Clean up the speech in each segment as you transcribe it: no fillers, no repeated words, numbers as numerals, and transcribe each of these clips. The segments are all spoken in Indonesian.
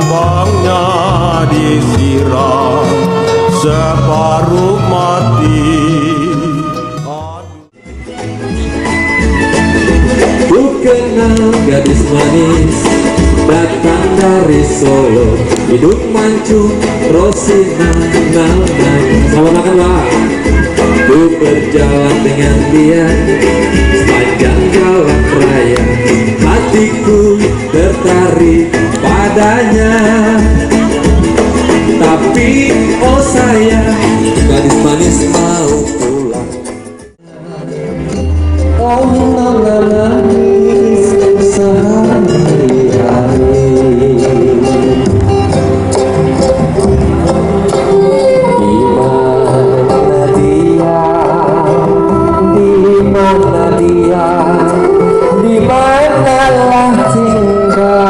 terbangnya disiram separuh mati. Ku kenal gadis manis datang dari Solo, hidup mancung Rosina Nana. Sama makan lah. Ku berjalan dengan dia sepanjang jalan raya, hatiku tertarik padanya. Tapi oh sayang, gadis manis mau pulang. Oh nangis sehari-hari, dimana dia, dimanalah tinggal.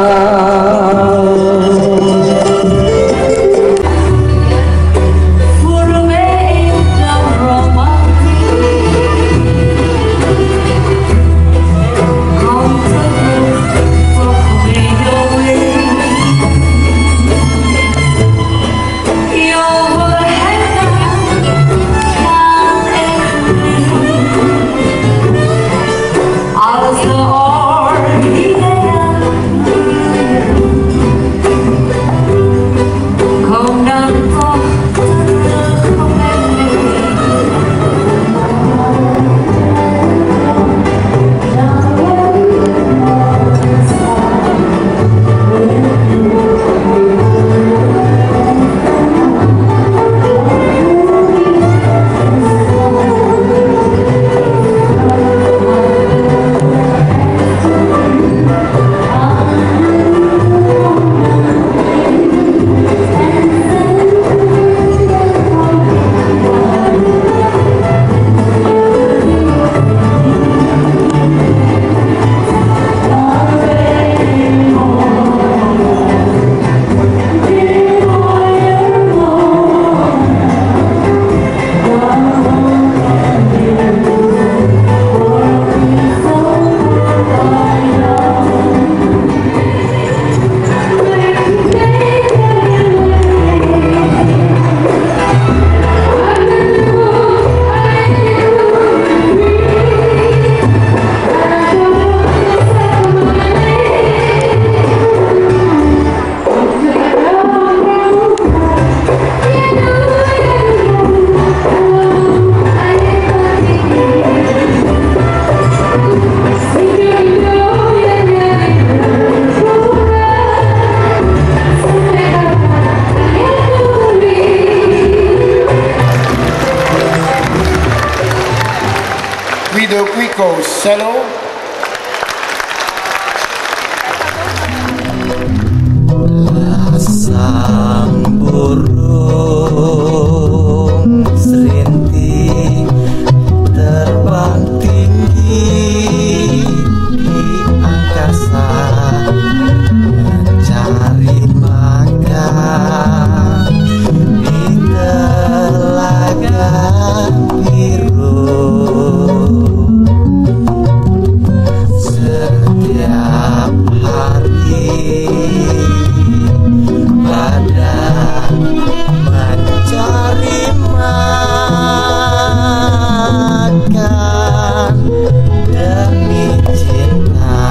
Guido Quico cello. Sang burung serintik terbang tinggi di angkasa, mencari makan di telaga biru. Setiap hari pada mencari makan demi cinta,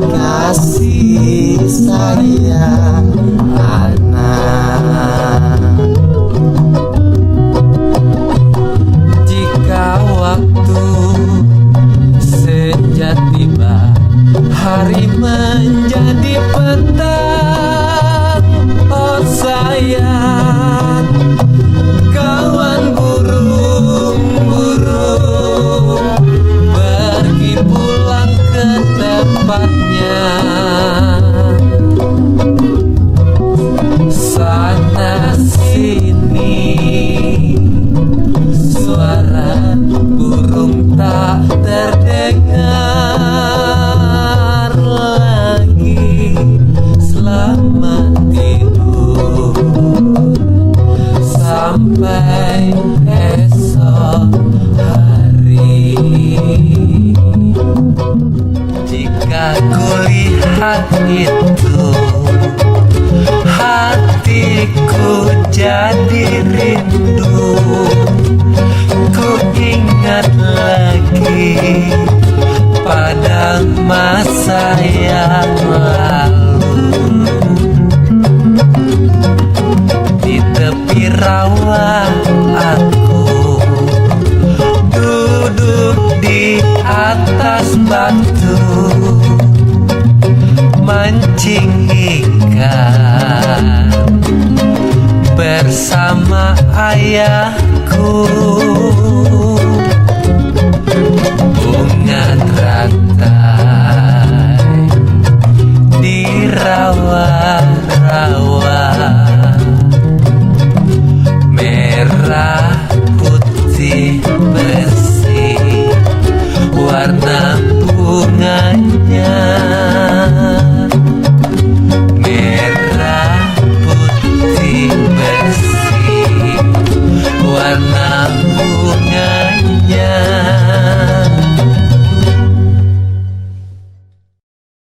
kasih sayang anak. Jika waktu senja tiba, hari menjadi petang, oh sayang, kawan burung-burung pergi pulang ke tempatnya. Sana sini suara burung tak terdengar lagi. Selamat tidur sampai esok hari. Jika kulihat itu Mekar bersama ayahku, bunga teratai di rawa-rawa, merah putih bersih warna bunganya.